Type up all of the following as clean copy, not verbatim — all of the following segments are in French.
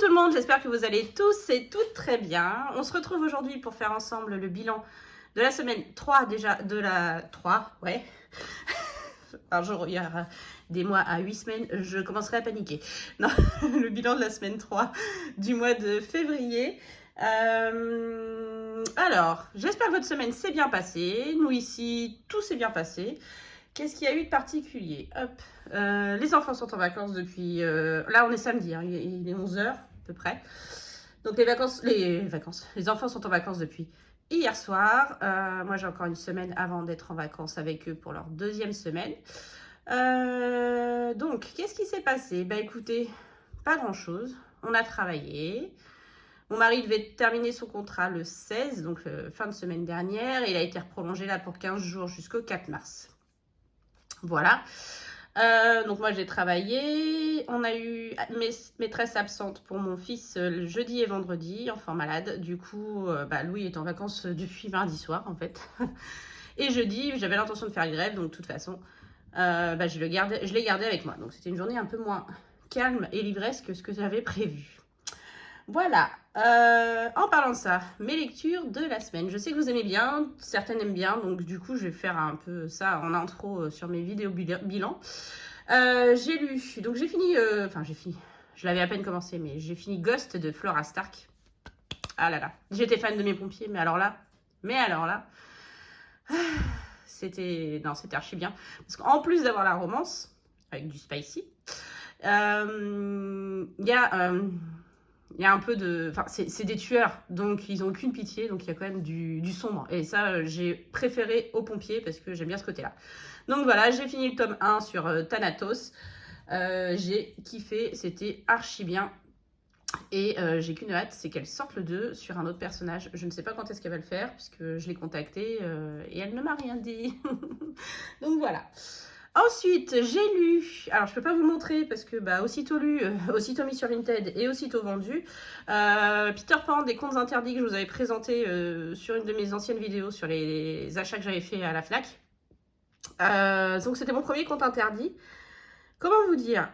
tout le monde, j'espère que vous allez tous et toutes très bien. On se retrouve aujourd'hui pour faire ensemble le bilan de la semaine 3 déjà, de la 3, ouais. Un jour, il y aura des mois à 8 semaines, je commencerai à paniquer. Non, le bilan de la semaine 3 du mois de février. Alors, j'espère que votre semaine s'est bien passée. Nous ici, tout s'est bien passé. Qu'est-ce qu'il y a eu de particulier? Hop. Les enfants sont en vacances depuis... là, on est samedi, hein, il est 11 h à peu près. Donc, les enfants sont en vacances depuis hier soir. Moi, j'ai encore une semaine avant d'être en vacances avec eux pour leur deuxième semaine. Donc, qu'est-ce qui s'est passé? Bah, écoutez, pas grand-chose. On a travaillé. Mon mari devait terminer son contrat le 16, donc fin de semaine dernière. Et il a été prolongé là pour 15 jours jusqu'au 4 mars. Voilà. Donc moi j'ai travaillé. On a eu maîtresse absente pour mon fils le jeudi et vendredi, enfant malade. Du coup, Louis est en vacances depuis mardi soir en fait. Et jeudi, j'avais l'intention de faire grève, donc de toute façon, je l'ai gardé avec moi. Donc c'était une journée un peu moins calme et livresque que ce que j'avais prévu. Voilà, en parlant de ça, mes lectures de la semaine. Je sais que vous aimez bien, certaines aiment bien, donc du coup je vais faire un peu ça en intro sur mes vidéos bilan. J'ai lu, donc j'ai fini, je l'avais à peine commencé, mais j'ai fini Ghost de Flora Stark. Ah là là, j'étais fan de Mes Pompiers, mais alors là, c'était archi bien. Parce qu'en plus d'avoir la romance, avec du spicy, il y a un peu de... Enfin, c'est des tueurs, donc ils n'ont aucune pitié, donc il y a quand même du sombre. Et ça, j'ai préféré aux pompiers parce que j'aime bien ce côté-là. Donc voilà, j'ai fini le tome 1 sur Thanatos. J'ai kiffé, c'était archi bien. Et j'ai qu'une hâte, c'est qu'elle sorte le 2 sur un autre personnage. Je ne sais pas quand est-ce qu'elle va le faire, puisque je l'ai contactée et elle ne m'a rien dit. Donc voilà. Ensuite, j'ai lu, alors je peux pas vous montrer parce que aussitôt lu, aussitôt mis sur Vinted et aussitôt vendu, Peter Pan des contes interdits que je vous avais présenté sur une de mes anciennes vidéos sur les achats que j'avais fait à la FNAC. Donc c'était mon premier conte interdit. Comment vous dire?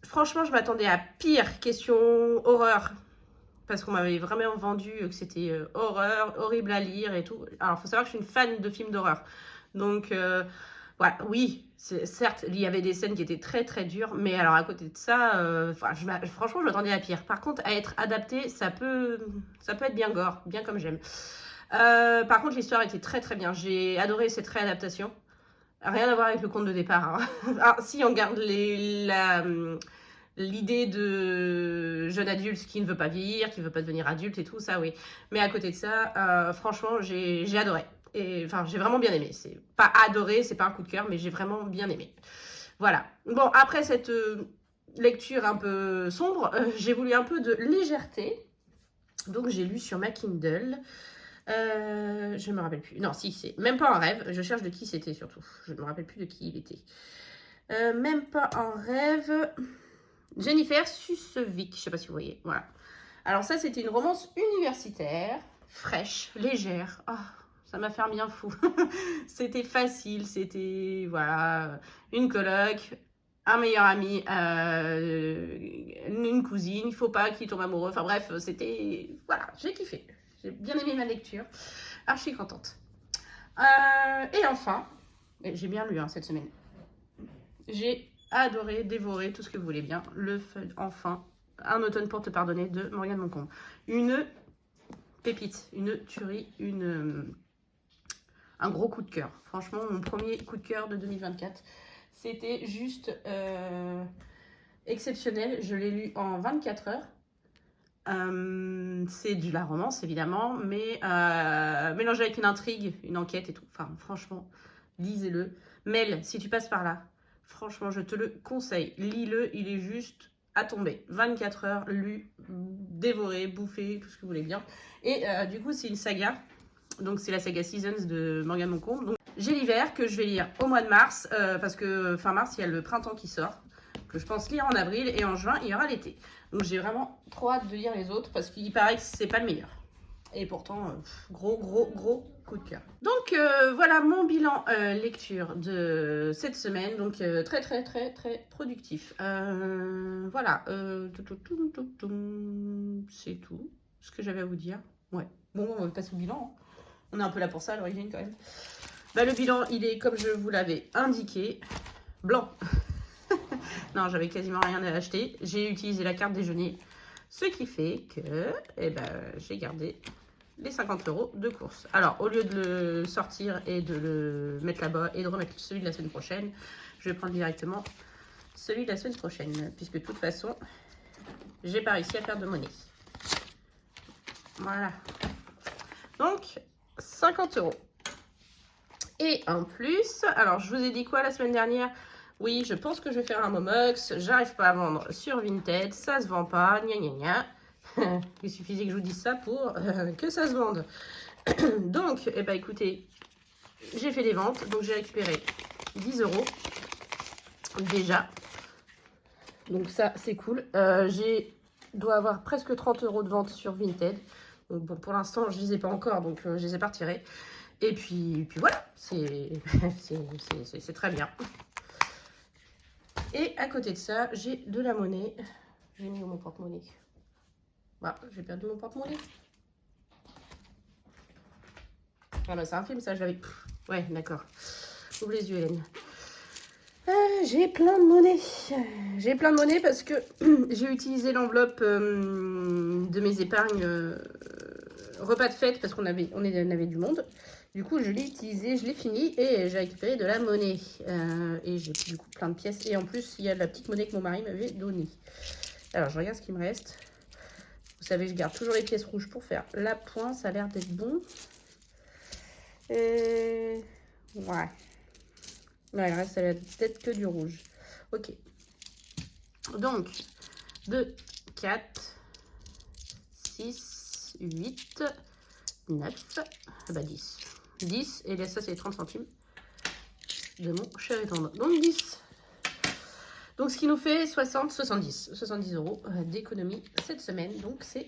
Franchement, je m'attendais à pire, question horreur, parce qu'on m'avait vraiment vendu que c'était horreur, horrible à lire et tout. Alors, il faut savoir que je suis une fan de films d'horreur. Donc, voilà, oui, certes, il y avait des scènes qui étaient très très dures, mais alors à côté de ça, franchement, je m'attendais à pire. Par contre, à être adapté, ça peut être bien gore, bien comme j'aime. Par contre, l'histoire était très très bien. J'ai adoré cette réadaptation. Rien à voir avec le conte de départ. Hein. Alors, si on garde l'idée de jeune adulte qui ne veut pas vieillir, qui ne veut pas devenir adulte et tout, ça oui. Mais à côté de ça, franchement, j'ai adoré. Et enfin, j'ai vraiment bien aimé. C'est pas adoré, c'est pas un coup de cœur, mais j'ai vraiment bien aimé. Voilà. Bon, après cette lecture un peu sombre, j'ai voulu un peu de légèreté. Donc, j'ai lu sur ma Kindle. Je ne me rappelle plus. Non, si, c'est même pas un rêve. Je cherche de qui c'était surtout. Je ne me rappelle plus de qui il était. Même pas un rêve. Jennifer Susevic, je sais pas si vous voyez. Voilà. Alors ça, c'était une romance universitaire, fraîche, légère. Oh, ça m'a fait un bien fou. C'était facile, c'était voilà, une coloc, un meilleur ami, une cousine. Il faut pas qu'il tombe amoureux. Enfin bref, c'était voilà, j'ai kiffé. J'ai bien aimé ma lecture. Archi contente. Et enfin, j'ai bien lu cette semaine. J'ai adoré, dévoré, tout ce que vous voulez bien. Enfin, Un automne pour te pardonner de Morgane Moncombe. Une pépite, une tuerie, un gros coup de cœur. Franchement, mon premier coup de cœur de 2024. C'était juste exceptionnel. Je l'ai lu en 24 heures. C'est de la romance évidemment, mais mélangé avec une intrigue, une enquête et tout. Enfin, franchement, lisez-le. Mel, si tu passes par là, franchement, je te le conseille. Lis-le, il est juste à tomber. 24 heures, lu, dévoré, bouffé, tout ce que vous voulez bien. Et du coup, c'est une saga. Donc, c'est la saga Seasons de Morgane Moncombe. Donc, j'ai l'hiver que je vais lire au mois de mars, parce que fin mars, il y a le printemps qui sort, que je pense lire en avril, et en juin, il y aura l'été. Donc, j'ai vraiment trop hâte de lire les autres, parce qu'il paraît que c'est pas le meilleur. Et pourtant, gros coup de cœur. Donc voilà mon bilan lecture de cette semaine. Donc très productif. Voilà. C'est tout ce que j'avais à vous dire. Ouais. Bon, on va passer au bilan. Hein. On est un peu là pour ça à l'origine quand même. Bah, le bilan, il est comme je vous l'avais indiqué. Blanc. Non, j'avais quasiment rien à acheter. J'ai utilisé la carte déjeuner. Ce qui fait que j'ai gardé les 50 € de course. Alors, au lieu de le sortir et de le mettre là-bas et de remettre celui de la semaine prochaine, je vais prendre directement celui de la semaine prochaine. Puisque de toute façon, j'ai pas réussi à faire de monnaie. Voilà. Donc, 50 €. Et en plus, alors je vous ai dit quoi la semaine dernière? Oui, je pense que je vais faire un Momox. J'arrive pas à vendre sur Vinted. Ça se vend pas. Gna gna gna. Il suffisait que je vous dise ça pour que ça se vende. Donc, eh ben, écoutez, j'ai fait des ventes. Donc, j'ai récupéré 10 € déjà. Donc, ça, c'est cool. Dois avoir presque 30 € de vente sur Vinted. Donc, bon, pour l'instant, je ne les ai pas encore. Donc, je les ai pas retirés. Et puis voilà, c'est très bien. Et à côté de ça, j'ai de la monnaie. J'ai mis mon porte-monnaie. Bah, j'ai perdu mon porte-monnaie. Ah bah c'est un film ça, je l'avais... Ouais, d'accord. Ouvre les yeux, Hélène. J'ai plein de monnaie. J'ai plein de monnaie parce que j'ai utilisé l'enveloppe de mes épargnes repas de fête parce qu'on avait du monde. Du coup, je l'ai utilisé, je l'ai fini et j'ai récupéré de la monnaie. Et j'ai du coup plein de pièces. Et en plus, il y a de la petite monnaie que mon mari m'avait donnée. Alors, je regarde ce qu'il me reste. Vous savez, je garde toujours les pièces rouges pour faire la pointe. Ça a l'air d'être bon. Ouais. Ouais, le reste, ça va peut-être que du rouge. Ok. Donc, 2, 4, 6, 8, 9, bah 10. 10, et là, ça, c'est les 30 centimes de mon cher et tendre. Donc, 10. Donc, ce qui nous fait 70 € d'économie cette semaine. Donc, c'est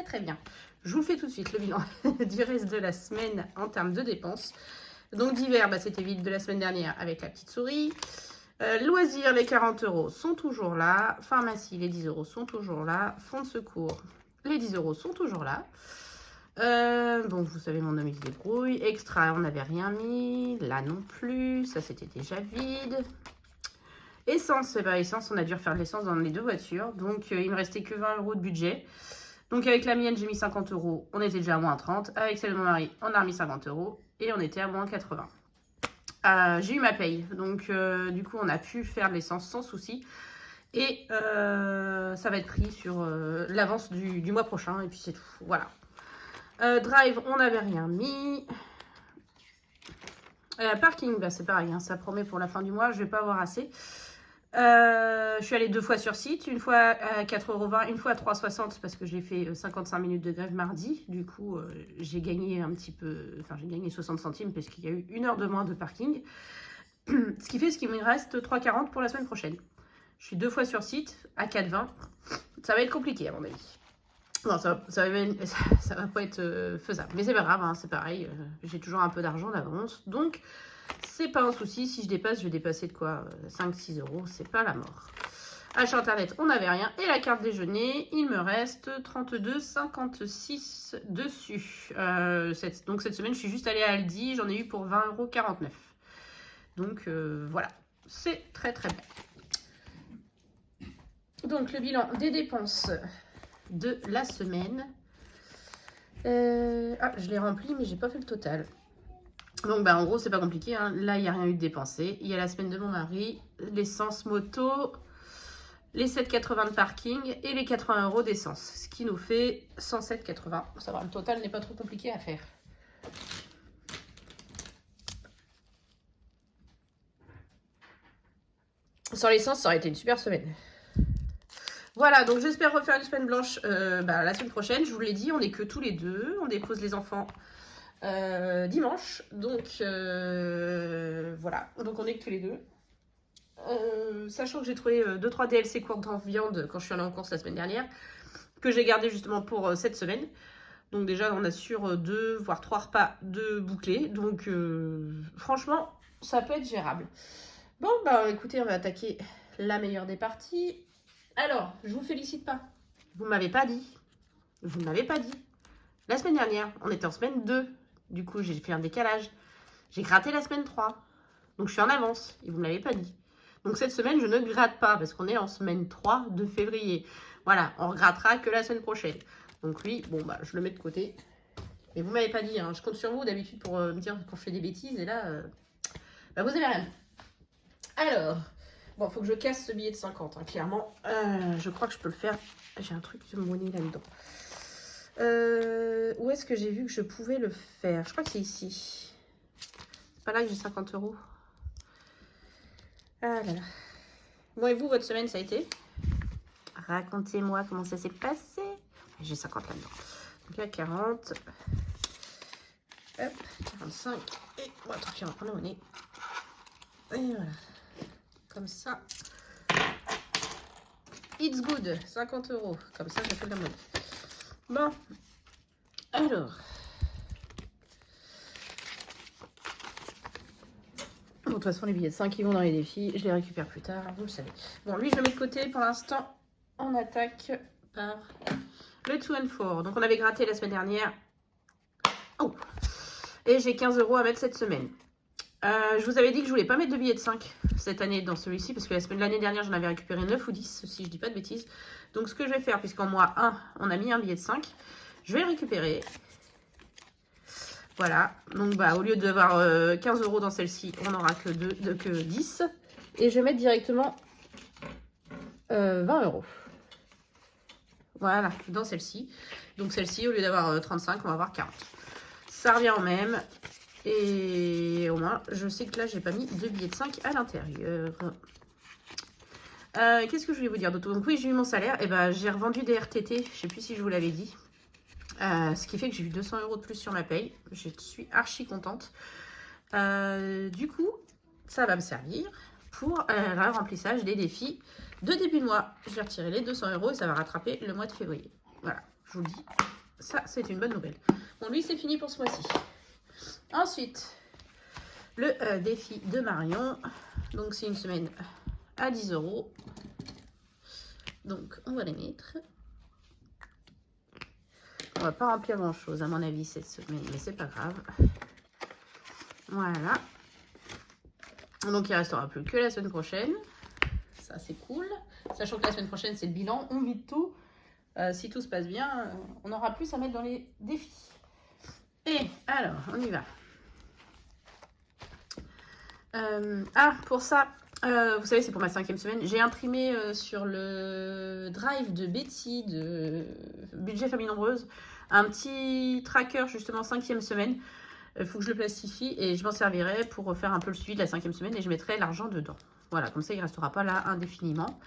très bien. Je vous fais tout de suite le bilan du reste de la semaine en termes de dépenses. Donc, divers, bah, c'était vide de la semaine dernière avec la petite souris. Loisirs, les 40 € sont toujours là. Pharmacie, les 10 € sont toujours là. Fonds de secours, les 10 € sont toujours là. Bon, vous savez, mon ami se débrouille. Extra, on n'avait rien mis. Là non plus. Ça, c'était déjà vide. Essence, essence, on a dû refaire de l'essence dans les deux voitures. Donc, il me restait que 20 € de budget. Donc, avec la mienne, j'ai mis 50 €. On était déjà à moins 30. Avec celle de mon mari, on a remis 50 €. Et on était à moins 80. J'ai eu ma paye. Donc, du coup, on a pu faire de l'essence sans souci. Et ça va être pris sur l'avance du mois prochain. Et puis, c'est tout. Voilà. Drive, on n'avait rien mis. Parking, bah, c'est pareil. Hein, ça promet pour la fin du mois. Je ne vais pas avoir assez. Je suis allée 2 fois sur site, une fois à 4,20 €, une fois à 3,60 € parce que j'ai fait 55 minutes de grève mardi. Du coup, j'ai gagné un petit peu, enfin j'ai gagné 60 centimes parce qu'il y a eu 1 heure de moins de parking. Ce qui fait qu'il me reste 3,40 € pour la semaine prochaine. Je suis 2 fois sur site à 4,20 €. Ça va être compliqué à mon avis. Non, ça va pas être faisable. Mais c'est pas grave, hein, c'est pareil. J'ai toujours un peu d'argent d'avance. Donc, c'est pas un souci. Si je dépasse, je vais dépasser de quoi 5-6 €. C'est pas la mort. Achat internet, on n'avait rien. Et la carte déjeuner, il me reste 32,56 € dessus. Donc, cette semaine, je suis juste allée à Aldi. J'en ai eu pour 20,49 €. Donc, voilà. C'est très bien. Donc, le bilan des dépenses de la semaine. Je l'ai rempli, mais j'ai pas fait le total. Donc, bah, en gros, c'est pas compliqué. Hein. Là, il n'y a rien eu de dépensé. Il y a la semaine de mon mari, l'essence moto, les 7,80 € de parking et les 80 € d'essence. Ce qui nous fait 107,80 €. Ça va, le total n'est pas trop compliqué à faire. Sans l'essence, ça aurait été une super semaine. Voilà, donc j'espère refaire une semaine blanche la semaine prochaine. Je vous l'ai dit, on n'est que tous les deux. On dépose les enfants dimanche. Donc voilà, donc on est que tous les deux. Sachant que j'ai trouvé 2-3 DLC courtes en viande quand je suis allée en course la semaine dernière, que j'ai gardé justement pour cette semaine. Donc déjà, on assure 2, voire 3 repas de bouclés. Donc franchement, ça peut être gérable. Bon, bah écoutez, on va attaquer la meilleure des parties. Alors, je vous félicite pas. Vous ne m'avez pas dit. Vous ne m'avez pas dit. La semaine dernière, on était en semaine 2. Du coup, j'ai fait un décalage. J'ai gratté la semaine 3. Donc, je suis en avance. Et vous ne me l'avez pas dit. Donc, cette semaine, je ne gratte pas parce qu'on est en semaine 3 de février. Voilà, on regrattera que la semaine prochaine. Donc, lui, bon, bah, je le mets de côté. Mais vous ne m'avez pas dit. Hein. Je compte sur vous d'habitude pour me dire quand je fais des bêtises. Et là, bah, vous avez rien. Alors, bon, il faut que je casse ce billet de 50, hein, clairement. Je crois que je peux le faire. J'ai un truc de monnaie là-dedans. Où est-ce que j'ai vu que je pouvais le faire? Je crois que c'est ici. C'est pas là que j'ai 50 €. Ah là là. Bon, et vous, votre semaine, ça a été? Racontez-moi comment ça s'est passé. J'ai 50 là-dedans. Donc là, 40. Hop, 45. Et bon, tant pis, on va prendre la monnaie. Et voilà. Comme ça. It's good. 50 €. Comme ça, je fais de la monnaie. Bon. Alors. Bon, de toute façon, les billets de 5 qui vont dans les défis, je les récupère plus tard, vous le savez. Bon, lui, je le mets de côté. Pour l'instant, on attaque par le 2 and 4. Donc, on avait gratté la semaine dernière. Oh! Et j'ai 15 € à mettre cette semaine. Je vous avais dit que je voulais pas mettre de billets de 5 cette année dans celui-ci, parce que l'année dernière, j'en avais récupéré 9 ou 10, si je dis pas de bêtises. Donc, ce que je vais faire, puisqu'en mois 1, on a mis un billet de 5, je vais le récupérer. Voilà. Donc, bah, au lieu d'avoir 15 € dans celle-ci, on n'aura que 10. Et je vais mettre directement 20 €. Voilà, dans celle-ci. Donc, celle-ci, au lieu d'avoir 35, on va avoir 40. Ça revient au même. Et au moins, je sais que là, j'ai pas mis de billets de 5 à l'intérieur. Qu'est-ce que je voulais vous dire d'autre? Donc oui, j'ai eu mon salaire. Et ben, j'ai revendu des RTT. Je sais plus si je vous l'avais dit. Ce qui fait que j'ai eu 200 € de plus sur ma paye. Je suis archi contente. Du coup, ça va me servir pour le remplissage des défis de début de mois. Je vais retirer les 200 € et ça va rattraper le mois de février. Voilà, je vous le dis. Ça, c'est une bonne nouvelle. Bon, lui, c'est fini pour ce mois-ci. Ensuite, le défi de Marion. Donc, c'est une semaine à 10 €. Donc, on va les mettre. On va pas remplir grand-chose, à mon avis, cette semaine, mais c'est pas grave. Voilà. Donc, il restera plus que la semaine prochaine. Ça, c'est cool. Sachant que la semaine prochaine, c'est le bilan. On vit tout. Si tout se passe bien, on aura plus à mettre dans les défis. Et alors, on y va. Pour ça, vous savez, c'est pour ma 5e semaine. J'ai imprimé sur le drive de Betty, de Budget Famille Nombreuse, un petit tracker, justement, 5e semaine. Il faut que je le plastifie et je m'en servirai pour faire un peu le suivi de la 5e semaine et je mettrai l'argent dedans. Voilà, comme ça, il ne restera pas là indéfiniment.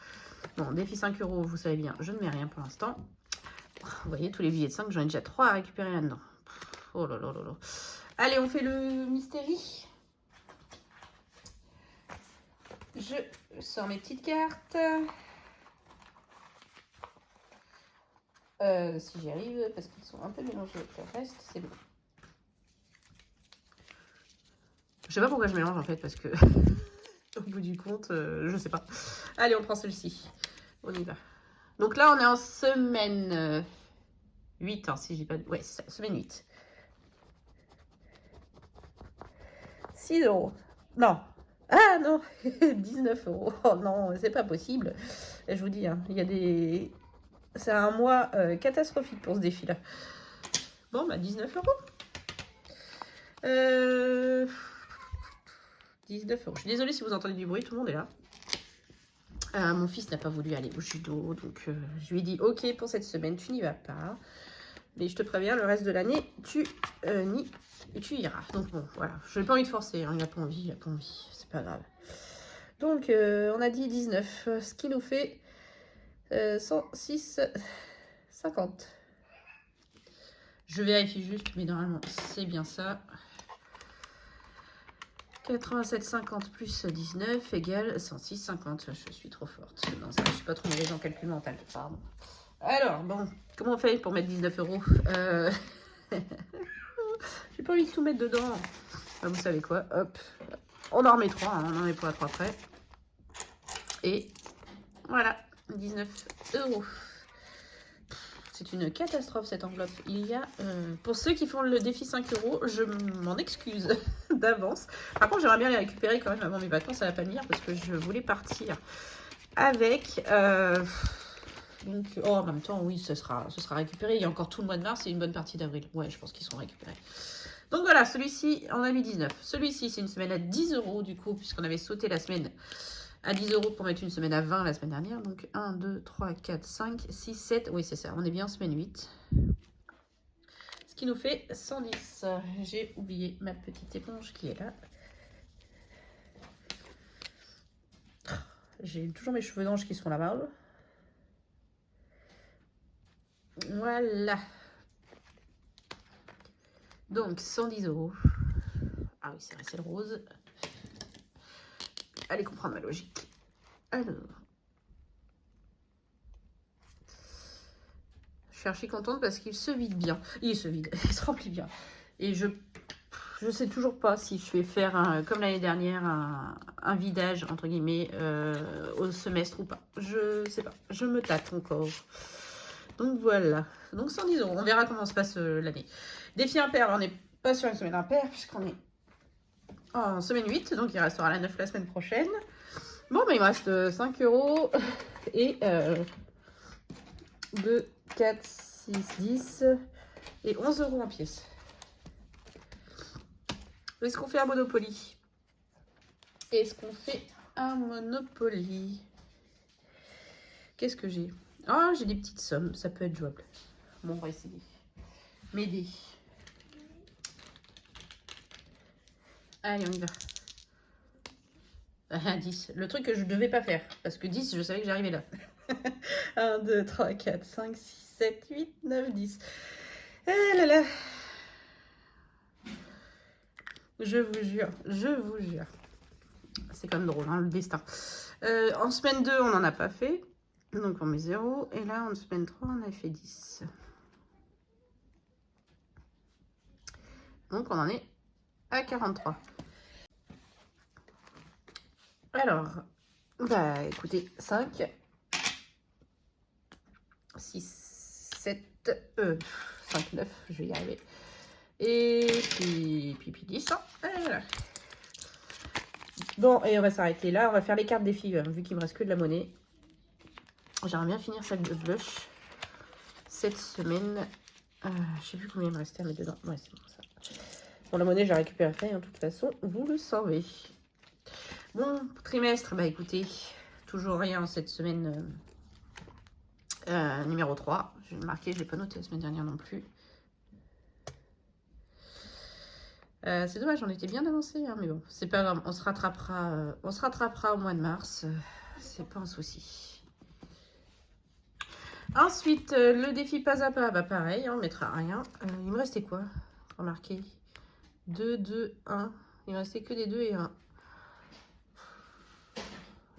Bon, défi 5 €, vous savez bien, je ne mets rien pour l'instant. Vous voyez, tous les billets de 5, j'en ai déjà 3 à récupérer là-dedans. Oh là là là là. Allez, on fait le mystérie. Je sors mes petites cartes. Si j'y arrive, parce qu'ils sont un peu mélangés avec le reste, c'est bon. Je sais pas pourquoi je mélange en fait, parce que au bout du compte, je sais pas. Allez, on prend celle-ci. On y va. Donc là, on est en semaine 8, hein, si j'ai pas... Ouais, semaine 8. 6 €. Non. Ah non, 19 €. Oh non, c'est pas possible. Et je vous dis, hein, il y a des... C'est un mois catastrophique pour ce défi-là. Bon, bah 19 €. 19 €. Je suis désolée si vous entendez du bruit, tout le monde est là. Mon fils n'a pas voulu aller au judo, donc je lui ai dit, ok, pour cette semaine, tu n'y vas pas. Mais je te préviens, le reste de l'année, tu iras. Donc bon, voilà. Je n'ai pas envie de forcer, hein. Il n'a pas envie, il n'a pas envie. C'est pas grave. Donc, on a dit 19, ce qui nous fait 106, 50. Je vérifie juste, mais normalement, c'est bien ça. 87,50 plus 19 égale 106,50. Je suis trop forte. Non, ça, je ne suis pas trop mauvaise en calcul mental, pardon. Alors, bon, comment on fait pour mettre 19 euros? J'ai pas envie de tout mettre dedans. Ah, vous savez quoi? Hop, on en remet 3, hein, on en met pour à 3 près. Et voilà, 19 euros. C'est une catastrophe cette enveloppe. Il y a, pour ceux qui font le défi 5 euros, je m'en excuse d'avance. Par contre, j'aimerais bien les récupérer quand même avant mes vacances à la Palmyre parce que je voulais partir avec. Donc, oh, en même temps, oui, ce sera récupéré. Il y a encore tout le mois de mars et une bonne partie d'avril. Ouais, je pense qu'ils seront récupérés. Donc voilà, celui-ci, on a mis 19. Celui-ci, c'est une semaine à 10 euros du coup, puisqu'on avait sauté la semaine à 10 euros pour mettre une semaine à 20 la semaine dernière. Donc 1, 2, 3, 4, 5, 6, 7. Oui, c'est ça. On est bien en semaine 8. Ce qui nous fait 110. J'ai oublié ma petite éponge qui est là. J'ai toujours mes cheveux d'ange qui sont là-bas. Voilà. Donc 110 euros. Ah oui, c'est vrai, c'est le rose. Allez comprendre ma logique. Alors. Je suis archi contente parce qu'il se vide bien. Il se vide, il se remplit bien. Et je sais toujours pas si je vais faire, comme l'année dernière, un vidage, entre guillemets, au semestre ou pas. Je sais pas. Je me tâte encore. Donc voilà. Donc 110 euros. On verra comment se passe l'année. Défi impair. On n'est pas sur une semaine impair puisqu'on est en semaine 8. Donc il restera la 9 la semaine prochaine. Bon, mais il me reste 5 euros et 2, 4, 6, 10 et 11 euros en pièces. Est-ce qu'on fait un Monopoly? Est-ce qu'on fait un Monopoly? Qu'est-ce que j'ai? Ah, j'ai des petites sommes, ça peut être jouable. Bon, on va essayer. M'aider. Allez, on y va. Ah, 10. Le truc que je ne devais pas faire. Parce que 10, je savais que j'arrivais là. 1, 2, 3, 4, 5, 6, 7, 8, 9, 10. Ah là là. Je vous jure, je vous jure. C'est quand même drôle, hein, le destin. En semaine 2, on n'en a pas fait. Donc, on met 0. Et là, en semaine 3, on a fait 10. Donc, on en est à 43. Alors, bah, écoutez, 5, 6, 7, 5, 9, je vais y arriver. Et puis 10. Hein. Voilà. Bon, et on va s'arrêter là. On va faire les cartes défi, vu qu'il me reste que de la monnaie. J'aimerais bien finir celle de blush cette semaine. Je sais plus combien il me restait à mettre dedans. Ouais, c'est bon ça. Bon, la monnaie, j'ai récupéré après, de toute façon, vous le savez. Bon, trimestre, bah écoutez, toujours rien cette semaine numéro 3. Je vais le marquer, je ne l'ai pas noté la semaine dernière non plus. C'est dommage, on était bien avancé, hein, mais bon, c'est pas grave, on se rattrapera au mois de mars, c'est pas un souci. Ensuite, le défi pas à pas, bah pareil, on mettra rien. Il me restait quoi? Remarquez, 2, 2, 1, il me restait que des 2 et 1.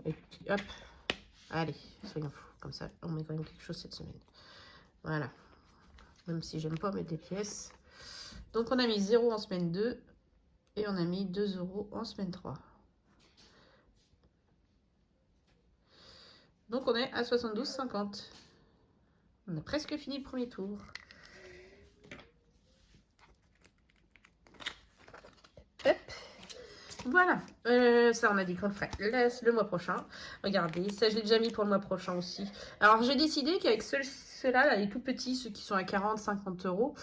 Et puis, hop, allez, soyons fous, comme ça, on met quand même quelque chose cette semaine. Voilà, même si j'aime pas mettre des pièces. Donc, on a mis 0 en semaine 2. Et on a mis 2 euros en semaine 3. Donc on est à 72,50. On a presque fini le premier tour. Hop. Voilà. Ça, on a dit qu'on le ferait le mois prochain. Regardez, ça, je l'ai déjà mis pour le mois prochain aussi. Alors, j'ai décidé qu'avec ceux-là, là, les tout petits, ceux qui sont à 40, 50 euros,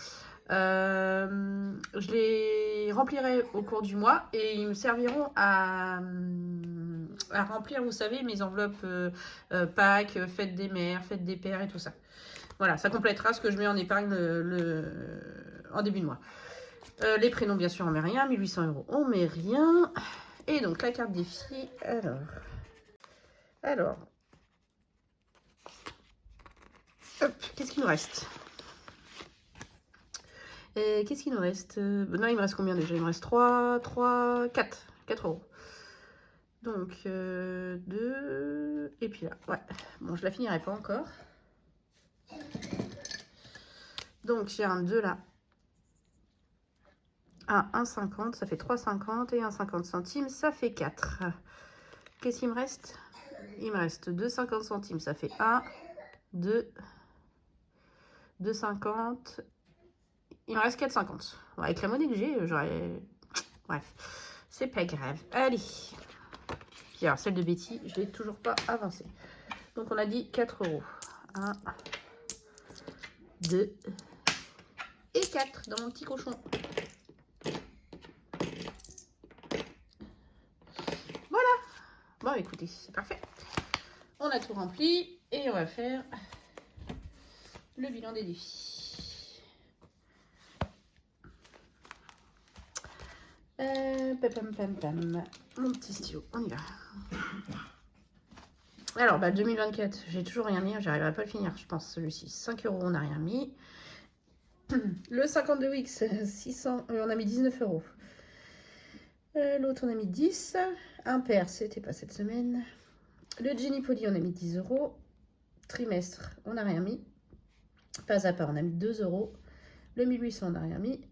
je les remplirai au cours du mois et ils me serviront à remplir, vous savez, mes enveloppes Pâques, fête des mères, fête des pères et tout ça. Voilà, ça complétera ce que je mets en épargne en début de mois. Les prénoms, bien sûr, on met rien. 1800 euros, on met rien. Et donc, la carte défi, alors. Hop, qu'est-ce qu'il nous reste? Qu'est-ce qu'il nous reste? Non, il me reste combien déjà? Il me reste 4 euros. Donc, 2, et puis là, ouais. Bon, je la finirai pas encore. Donc, j'ai un 2 là. À 1,50, ça fait 3,50 et 1,50 centimes, ça fait 4. Qu'est-ce qu'il me reste? Il me reste 2,50 centimes, ça fait 1, 2, 2,50. Il me reste 4,50. Bon, avec la monnaie que j'ai, j'aurais... Bref, c'est pas grave. Allez. Puis alors, celle de Betty, je l'ai toujours pas avancée. Donc, on a dit 4 €. 1, 2 et 4 dans mon petit cochon. Voilà. Bon, écoutez, c'est parfait. On a tout rempli et on va faire le bilan des défis. Mon petit stylo, on y va. Alors, 2024, j'ai toujours rien mis, j'arriverai pas à le finir, je pense, celui-ci. 5 €, on n'a rien mis. Le 52X, 600, on a mis 19 €. L'autre, on a mis 10. Impair, c'était pas cette semaine. Le Jenny Poli, on a mis 10 €. Trimestre, on n'a rien mis. Pas à pas, on a mis 2 €. Le 1800, on n'a rien mis.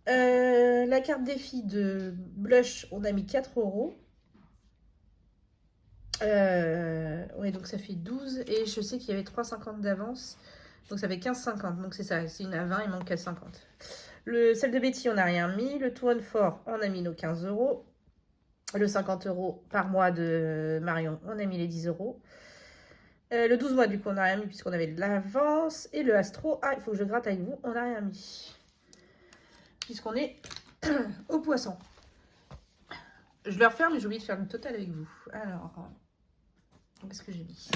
La carte défi de blush, on a mis 4 €. Ouais, donc ça fait 12. Et je sais qu'il y avait 3,50 d'avance. Donc ça fait 15,50. Donc c'est ça. C'est une à 20, il manque 4,50. Celle de Betty, on n'a rien mis. Le Two on Four, on a mis nos 15 €. Le 50 € par mois de Marion, on a mis les 10 €. Le 12 mois, du coup, on n'a rien mis puisqu'on avait de l'avance. Et le Astro, il faut que je gratte avec vous, on n'a rien mis. Puisqu'on est au poisson. Je vais refaire, mais j'ai oublié de faire le total avec vous. Alors, qu'est-ce que j'ai mis?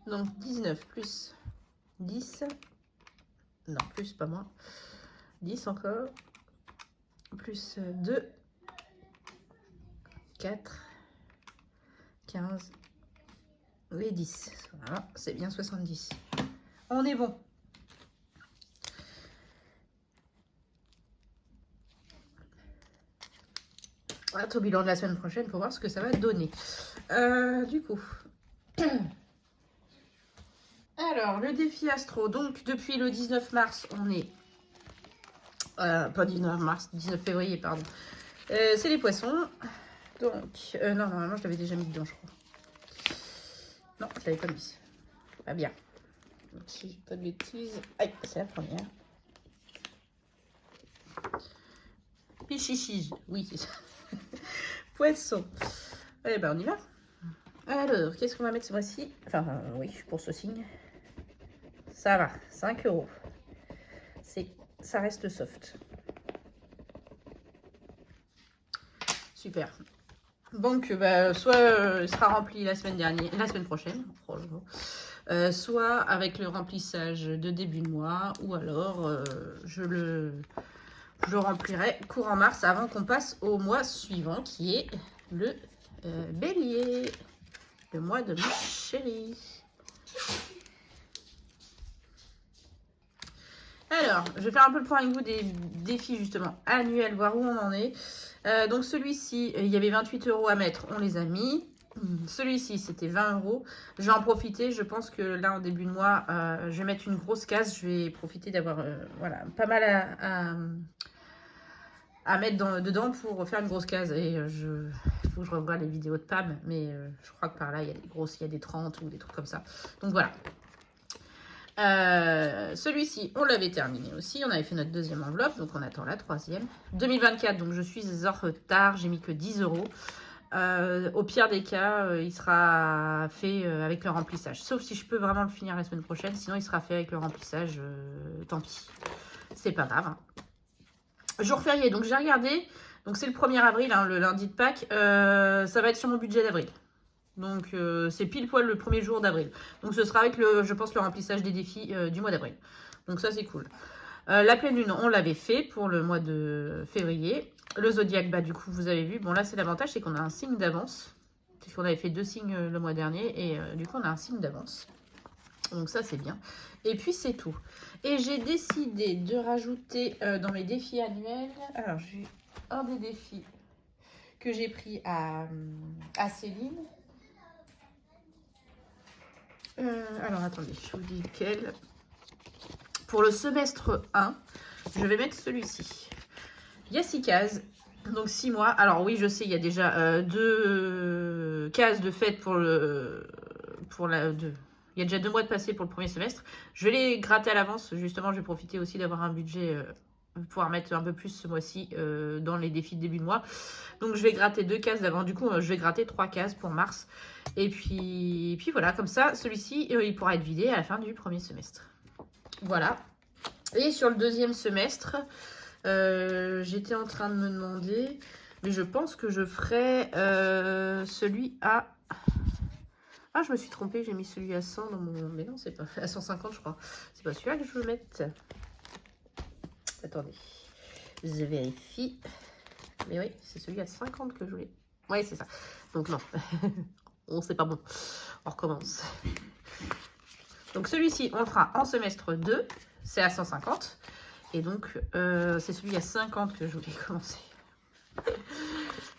Donc, 19 plus 10. Non, plus, pas moins. 10 encore. Plus 2. 4. 15. Et 10. Voilà, c'est bien 70. On est bon. Voilà, au bilan de la semaine prochaine pour voir ce que ça va donner. Du coup. Alors, le défi Astro. Donc, depuis le 19 mars, on est... pas 19 mars, 19 février, pardon. C'est les poissons. Donc, non, normalement, je l'avais déjà mis dedans, je crois. Non, je l'avais pas mis. Pas bien. Donc, si j'ai pas de bêtises... Aïe, c'est la première. Pichichige, oui, c'est ça. Poisson. Eh ben, on y va. Alors, qu'est-ce qu'on va mettre ce mois-ci? Enfin, oui, pour ce signe. Ça va, 5 €. Ça reste soft. Super. Donc, soit il sera rempli la semaine prochaine, soit avec le remplissage de début de mois, ou alors je le remplirai courant mars avant qu'on passe au mois suivant qui est le bélier, le mois de ma chérie. Alors, je vais faire un peu le point avec vous des défis justement annuels, voir où on en est. Donc celui-ci, il y avait 28 € à mettre, on les a mis. Celui-ci, c'était 20 €. Je vais en profiter. Je pense que là, en début de mois, je vais mettre une grosse case. Je vais profiter d'avoir voilà, pas mal à mettre dedans pour faire une grosse case. Et il faut que je revoie les vidéos de Pam. Mais je crois que par là, il y a des grosses, il y a des 30 ou des trucs comme ça. Donc voilà. Celui-ci, on l'avait terminé aussi. On avait fait notre deuxième enveloppe. Donc on attend la troisième. 2024, donc je suis en retard. J'ai mis que 10 €. Au pire des cas, il sera fait avec le remplissage. Sauf si je peux vraiment le finir la semaine prochaine. Sinon, il sera fait avec le remplissage. Tant pis. C'est pas grave. Hein. Jour férié. Donc, j'ai regardé. Donc, c'est le 1er avril, hein, le lundi de Pâques. Ça va être sur mon budget d'avril. Donc, c'est pile poil le premier jour d'avril. Donc, ce sera avec, je pense, le remplissage des défis du mois d'avril. Donc, ça, c'est cool. La pleine lune, on l'avait fait pour le mois de février. Le zodiaque, du coup, vous avez vu. Bon, là, c'est l'avantage, c'est qu'on a un signe d'avance. Puisqu'on avait fait 2 signes le mois dernier. Et du coup, on a un signe d'avance. Donc, ça, c'est bien. Et puis, c'est tout. Et j'ai décidé de rajouter dans mes défis annuels... Alors, j'ai un des défis que j'ai pris à Céline. Alors, attendez, je vous dis lequel. Pour le semestre 1, je vais mettre celui-ci. Il y a 6 cases, donc 6 mois. Alors oui, je sais, il y a déjà 2 cases de fête il y a déjà 2 mois de passé pour le premier semestre. Je vais les gratter à l'avance. Justement, je vais profiter aussi d'avoir un budget pour pouvoir mettre un peu plus ce mois-ci dans les défis de début de mois. Donc, je vais gratter 2 cases d'avant. Du coup, je vais gratter 3 cases pour mars. Et puis voilà, comme ça, celui-ci, il pourra être vidé à la fin du premier semestre. Voilà. Et sur le deuxième semestre, j'étais en train de me demander, mais je pense que je ferai celui à... Ah, je me suis trompée, j'ai mis celui à 100 dans mon... Mais non, c'est pas à 150, je crois. C'est pas celui-là que je veux mettre. Attendez, je vérifie. Mais oui, c'est celui à 50 que je voulais. Oui, c'est ça. Donc non, on c'est pas bon. On recommence. Donc celui-ci, on le fera en semestre 2. C'est à 150. Et donc, c'est celui à 50 que je voulais commencer.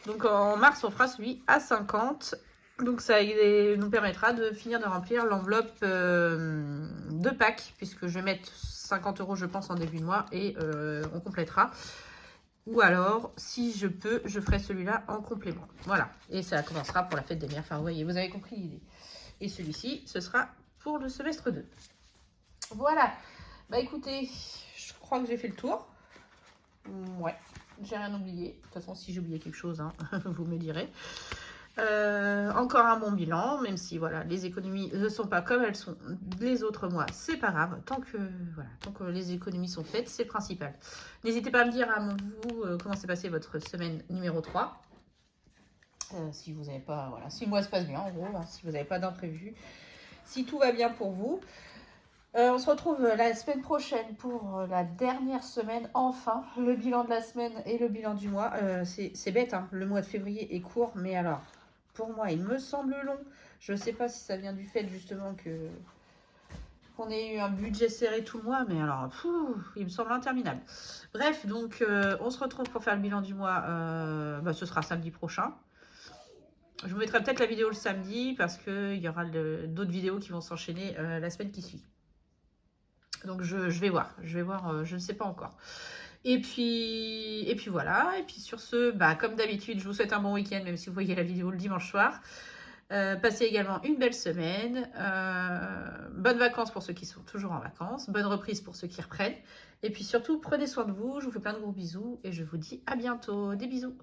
Donc en mars, on fera celui à 50. Donc ça nous permettra de finir de remplir l'enveloppe de Pâques, puisque je vais mettre 50 €, je pense, en début de mois, et on complétera. Ou alors, si je peux, je ferai celui-là en complément. Voilà, et ça commencera pour la fête des mères. Enfin, vous voyez, vous avez compris l'idée. Et celui-ci, ce sera pour le semestre 2. Voilà. Bah écoutez, je crois que j'ai fait le tour. Ouais, j'ai rien oublié. De toute façon, si j'ai oublié quelque chose, hein, vous me direz. Encore un bon bilan, même si voilà, les économies ne sont pas comme elles sont les autres mois, c'est pas grave, tant que les économies sont faites, c'est principal. N'hésitez pas à me dire à vous comment s'est passé votre semaine numéro 3. Si vous n'avez pas, voilà, si le mois se passe bien en gros, hein, si vous n'avez pas d'imprévu, si tout va bien pour vous. On se retrouve la semaine prochaine pour la dernière semaine, enfin, le bilan de la semaine et le bilan du mois. C'est bête, hein, le mois de février est court, mais alors, pour moi, il me semble long. Je ne sais pas si ça vient du fait, justement, qu'on ait eu un budget serré tout le mois, mais alors, il me semble interminable. Bref, donc, on se retrouve pour faire le bilan du mois. Ce sera samedi prochain. Je vous mettrai peut-être la vidéo le samedi, parce qu'il y aura d'autres vidéos qui vont s'enchaîner la semaine qui suit. Donc je vais voir, je ne sais pas encore. Et puis voilà, et puis sur ce, comme d'habitude, je vous souhaite un bon week-end, même si vous voyez la vidéo le dimanche soir. Passez également une belle semaine, bonnes vacances pour ceux qui sont toujours en vacances, bonne reprise pour ceux qui reprennent. Et puis surtout, prenez soin de vous, je vous fais plein de gros bisous et je vous dis à bientôt, des bisous.